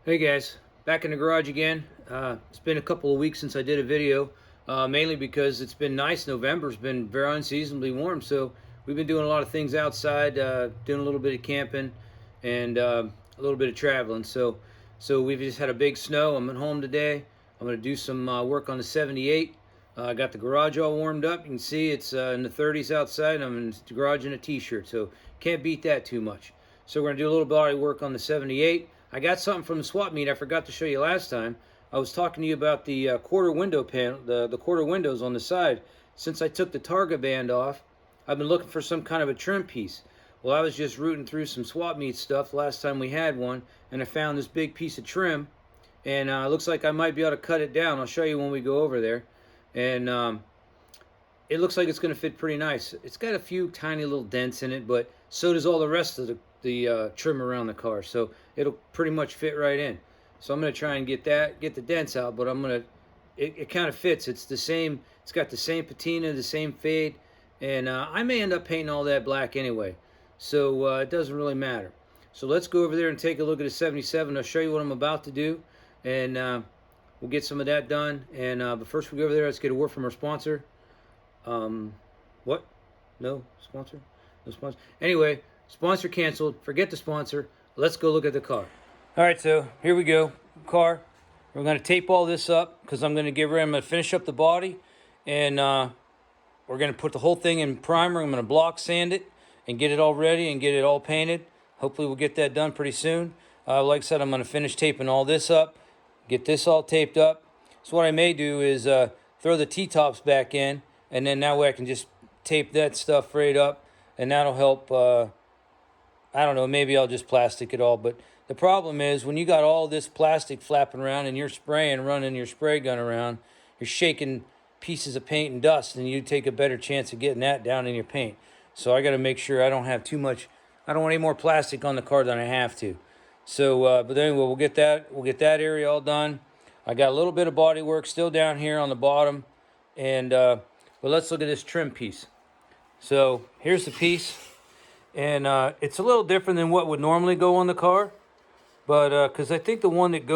Hey guys, back in the garage again. It's been a couple of weeks since I did a video, mainly because it's been nice. November's been very unseasonably warm, so we've been doing a lot of things outside, doing a little bit of camping and a little bit of traveling. So we've just had a big snow. I'm at home today. I'm going to do some work on the 78. I got the garage all warmed up. You can see it's in the 30s outside. I'm in the garage in a t-shirt, so can't beat that too much. So we're going to do a little body work on the 78. I got something from the swap meet I forgot to show you last time. I was talking to you about the quarter window panel, the quarter windows on the side. Since I took the Targa band off, I've been looking for some kind of a trim piece. Well, I was just rooting through some swap meet stuff last time we had one, and I found this big piece of trim, and it looks like I might be able to cut it down. I'll show you when we go over there. And it looks like it's going to fit pretty nice. It's got a few tiny little dents in it, but so does all the rest of the trim around the car. So it'll pretty much fit right in. So I'm going to try and get the dents out, but it kind of fits. It's the same. It's got the same patina, the same fade, and I may end up painting all that black anyway. So it doesn't really matter. So let's go over there and take a look at the 77. I'll show you what I'm about to do, and we'll get some of that done. And but first we go over there. Let's get a word from our sponsor. What? No sponsor? No sponsor. Anyway, sponsor canceled. Forget the sponsor. Let's go look at the car. All right, so here we go. Car. We're going to tape all this up because I'm going to finish up the body, and we're going to put the whole thing in primer. I'm going to block sand it and get it all ready and get it all painted. Hopefully we'll get that done pretty soon. Like I said, I'm going to finish taping all this up, get this all taped up. So what I may do is throw the T-tops back in, and then that way I can just tape that stuff right up, and that'll help. I don't know, maybe I'll just plastic it all. But the problem is when you got all this plastic flapping around and you're spraying, running your spray gun around, you're shaking pieces of paint and dust, and you take a better chance of getting that down in your paint. So I got to make sure I don't have too much. I don't want any more plastic on the car than I have to. So, but anyway, we'll get that area all done. I got a little bit of body work still down here on the bottom, and but let's look at this trim piece. So here's the piece, and it's a little different than what would normally go on the car, but because I think the one that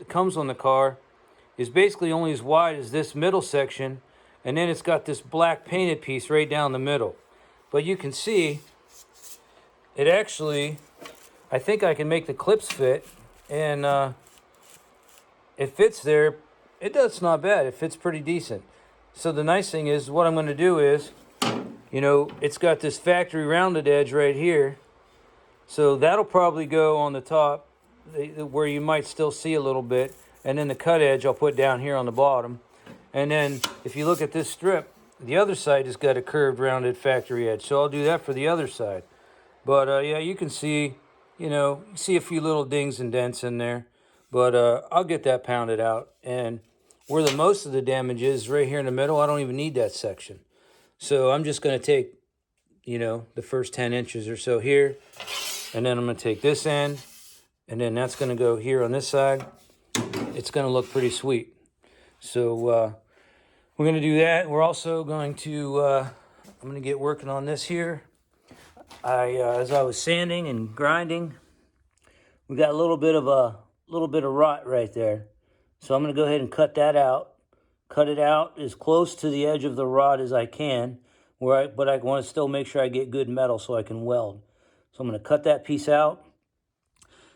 comes on the car is basically only as wide as this middle section, and then it's got this black painted piece right down the middle. But you can see it actually, I think I can make the clips fit, and it fits there. It's not bad. It fits pretty decent. So the nice thing is, what I'm going to do is, you know, it's got this factory rounded edge right here. So that'll probably go on the top where you might still see a little bit. And then the cut edge I'll put down here on the bottom. And then if you look at this strip, the other side has got a curved rounded factory edge. So I'll do that for the other side. But yeah, you can see, you see a few little dings and dents in there. But I'll get that pounded out. And where the most of the damage is, right here in the middle, I don't even need that section. So I'm just going to take, the first 10 inches or so here. And then I'm going to take this end. And then that's going to go here on this side. It's going to look pretty sweet. So we're going to do that. We're also going to, I'm going to get working on this here. As I was sanding and grinding, we got a little bit of rot right there. So I'm going to go ahead and cut that out. Cut it out as close to the edge of the rod as I can, but I want to still make sure I get good metal so I can weld. So I'm going to cut that piece out,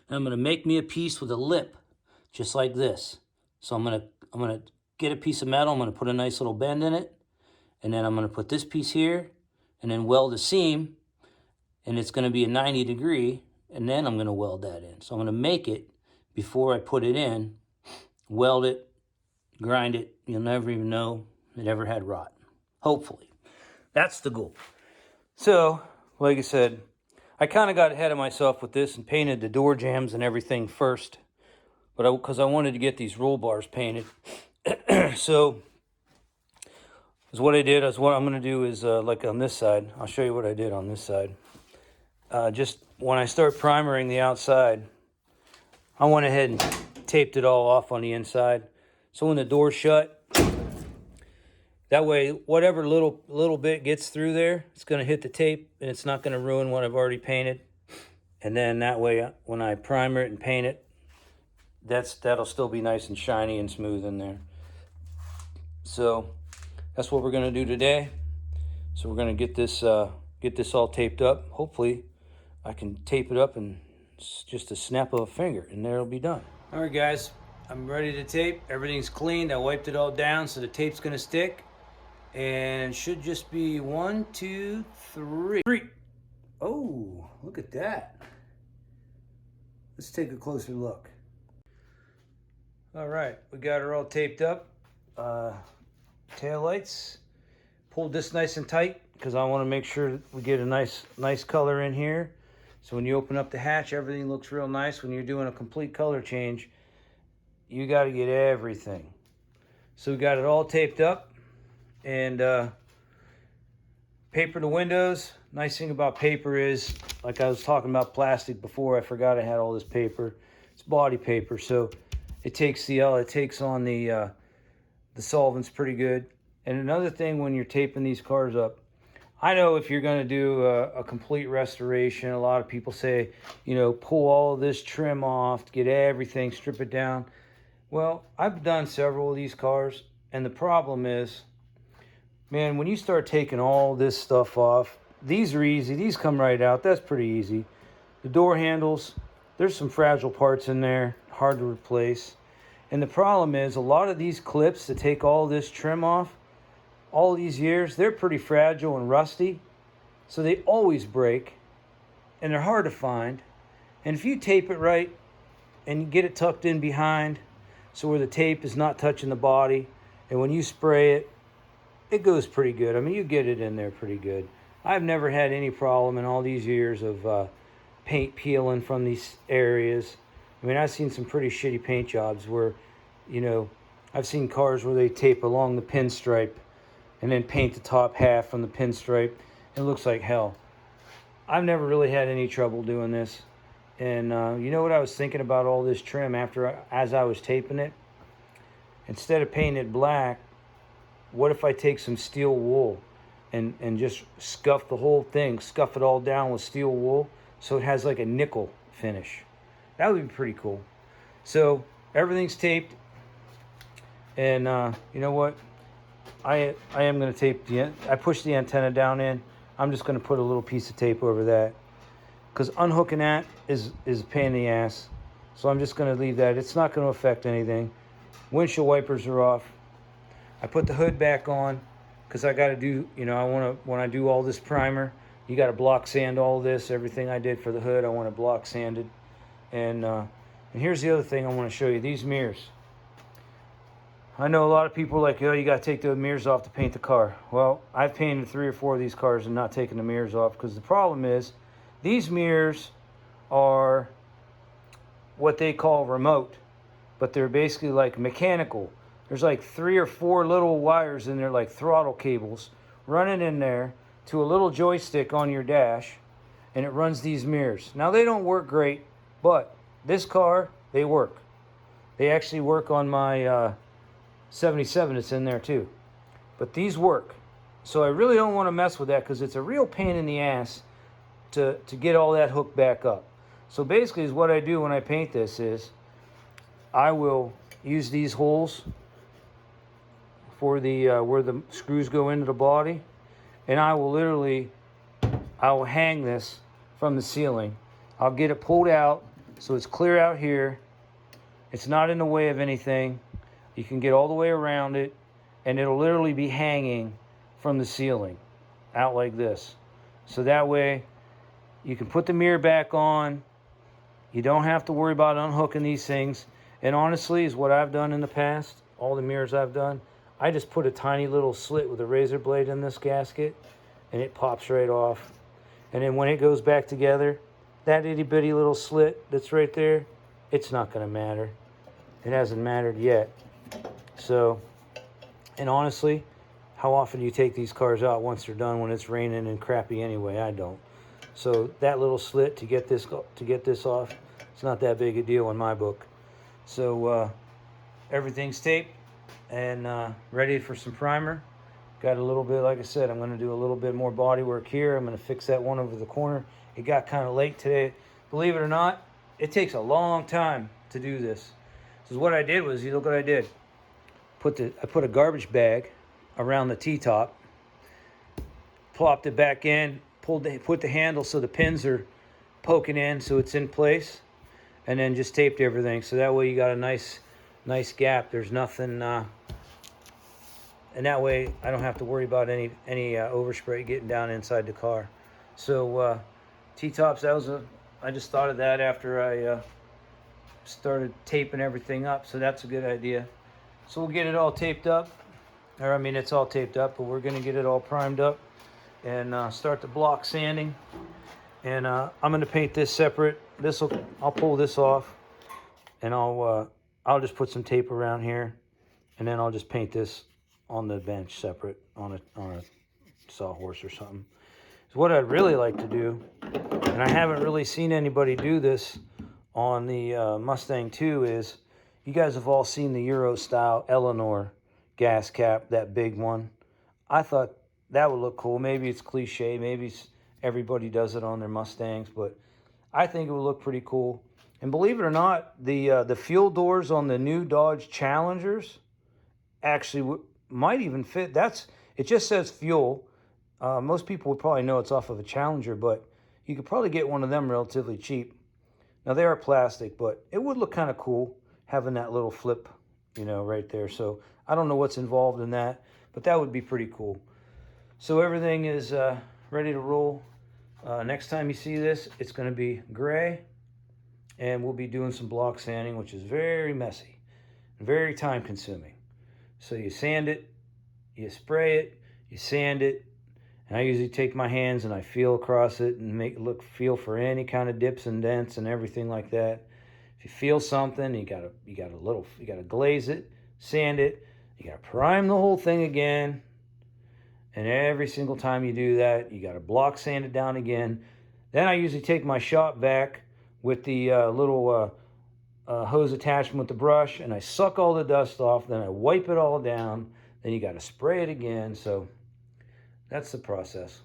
and I'm going to make me a piece with a lip, just like this. So I'm going to get a piece of metal. I'm going to put a nice little bend in it, and then I'm going to put this piece here, and then weld a seam, and it's going to be a 90 degree, and then I'm going to weld that in. So I'm going to make it before I put it in, weld it, grind it. You'll never even know it ever had rot. Hopefully. That's the goal. So, like I said, I kind of got ahead of myself with this and painted the door jambs and everything first. But because I wanted to get these roll bars painted. So, what I'm going to do is, like on this side, I'll show you what I did on this side. Just when I start primering the outside, I went ahead and taped it all off on the inside. So when the door's shut, that way whatever little bit gets through there, it's going to hit the tape and it's not going to ruin what I've already painted. And then that way when I primer it and paint it, that'll still be nice and shiny and smooth in there. So that's what we're gonna do today. So we're gonna get this all taped up. Hopefully I can tape it up in just a snap of a finger, and there it'll be done. All right, guys, I'm ready to tape. Everything's cleaned. I wiped it all down, so the tape's gonna stick, and should just be 1, 2, 3. Oh, look at that. Let's take a closer look. All right, we got her all taped up. Tail lights. Pulled this nice and tight because I want to make sure we get a nice color in here. So when you open up the hatch, everything looks real nice. When you're doing a complete color change, you got to get everything. So we got it all taped up, and paper the windows. Nice thing about paper is, like I was talking about plastic before, I forgot I had all this paper. It's body paper, so it takes on the solvents pretty good. And another thing, when you're taping these cars up, I know if you're going to do a complete restoration, a lot of people say, you know, pull all this trim off, get everything, strip it down. Well, I've done several of these cars, and the problem is, man, when you start taking all this stuff off, these are easy. These come right out. That's pretty easy. The door handles, there's some fragile parts in there, hard to replace. And the problem is, a lot of these clips that take all this trim off, all these years, they're pretty fragile and rusty, so they always break, and they're hard to find. And if you tape it right and you get it tucked in behind, so where the tape is not touching the body, and when you spray it, it goes pretty good. I mean, you get it in there pretty good. I've never had any problem in all these years of paint peeling from these areas. I mean, I've seen some pretty shitty paint jobs where, you know, I've seen cars where they tape along the pinstripe and then paint the top half from the pinstripe. It looks like hell. I've never really had any trouble doing this. And you know what I was thinking about all this trim as I was taping it? Instead of painting it black, what if I take some steel wool and just scuff the whole thing, scuff it all down with steel wool so it has like a nickel finish? That would be pretty cool. So everything's taped, and you know what? I am going to tape I pushed the antenna down in. I'm just going to put a little piece of tape over that, because unhooking that is a pain in the ass. So I'm just going to leave that. It's not going to affect anything. Windshield wipers are off. I put the hood back on because I got to do, you know, when I do all this primer, you got to block sand all this. Everything I did for the hood, I want to block sanded. And here's the other thing I want to show you, these mirrors. I know a lot of people are like, oh, you got to take the mirrors off to paint the car. Well, I've painted 3 or 4 of these cars and not taken the mirrors off, because the problem is these mirrors are what they call remote, but they're basically like mechanical. There's like 3 or 4 little wires in there, like throttle cables, running in there to a little joystick on your dash, and it runs these mirrors. Now, they don't work great, but this car, they work. They actually work on my 77 that's in there too. But these work. So I really don't want to mess with that, because it's a real pain in the ass to get all that hooked back up. So basically is what I do when I paint this is I will use these holes for the where the screws go into the body, and I will hang this from the ceiling. I'll get it pulled out so it's clear out here. It's not in the way of anything. You can get all the way around it, and it'll literally be hanging from the ceiling out like this. So that way you can put the mirror back on. You don't have to worry about unhooking these things. And honestly, is what I've done in the past, all the mirrors I've done, I just put a tiny little slit with a razor blade in this gasket, and it pops right off. And then when it goes back together, that itty bitty little slit that's right there, it's not going to matter. It hasn't mattered yet. So, and honestly, how often do you take these cars out once they're done when it's raining and crappy anyway? I don't. So that little slit to get this off, it's not that big a deal in my book. So everything's taped and ready for some primer. Got a little bit, like I said, I'm going to do a little bit more body work here. I'm going to fix that one over the corner. It got kind of late today. Believe it or not, it takes a long time to do this. Because what I did was, you look what I did. I put a garbage bag around the T-top, plopped it back in, put the handle so the pins are poking in so it's in place, and then just taped everything. So that way you got a nice gap. There's nothing, and that way I don't have to worry about any overspray getting down inside the car. So T-tops, I just thought of that after I started taping everything up. So that's a good idea. So we'll get it all taped up, or I mean it's all taped up, but we're gonna get it all primed up and start the block sanding. And I'm gonna paint this separate. I'll pull this off, and I'll just put some tape around here, and then I'll just paint this on the bench separate on a sawhorse or something. So what I'd really like to do, and I haven't really seen anybody do this on the Mustang 2, is you guys have all seen the Euro style Eleanor gas cap, that big one. I thought that would look cool. Maybe it's cliche, maybe everybody does it on their Mustangs, but I think it would look pretty cool. And believe it or not, the fuel doors on the new Dodge Challengers actually might even fit. It just says fuel. Most people would probably know it's off of a Challenger, but you could probably get one of them relatively cheap. Now they are plastic, but it would look kind of cool having that little flip, right there. So I don't know what's involved in that, but that would be pretty cool. So everything is ready to roll. Next time you see this, it's going to be gray, and we'll be doing some block sanding, which is very messy and very time consuming. So you sand it, you spray it, you sand it, and I usually take my hands and I feel across it and feel for any kind of dips and dents and everything like that. If you feel something, you gotta glaze it, sand it, you gotta prime the whole thing again. And every single time you do that, you gotta block sand it down again. Then I usually take my shop vac with the little hose attachment with the brush, and I suck all the dust off. Then I wipe it all down. Then you gotta spray it again. So that's the process.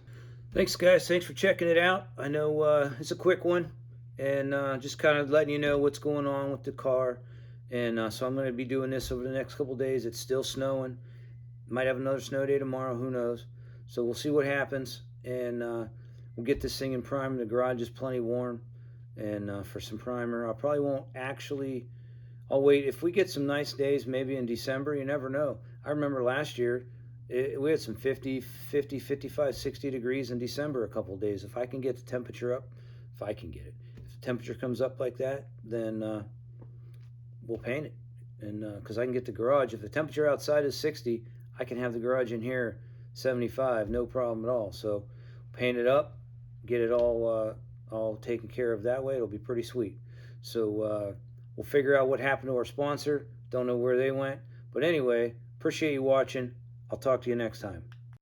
Thanks, guys. Thanks for checking it out. I know it's a quick one, and just kind of letting you know what's going on with the car. And so I'm going to be doing this over the next couple days. It's still snowing. Might have another snow day tomorrow. Who knows? So we'll see what happens, and we'll get this thing in primer. The garage is plenty warm, and for some primer, I probably won't actually. I'll wait. If we get some nice days, maybe in December, you never know. I remember last year, we had some 50, 55, 60 degrees in December a couple of days. If I can get the temperature up, if the temperature comes up like that, then we'll paint it. And because I can get the garage, if the temperature outside is 60, I can have the garage in here 75, no problem at all. So paint it up, get it all taken care of that way. It'll be pretty sweet. So we'll figure out what happened to our sponsor. Don't know where they went. But anyway, appreciate you watching. I'll talk to you next time.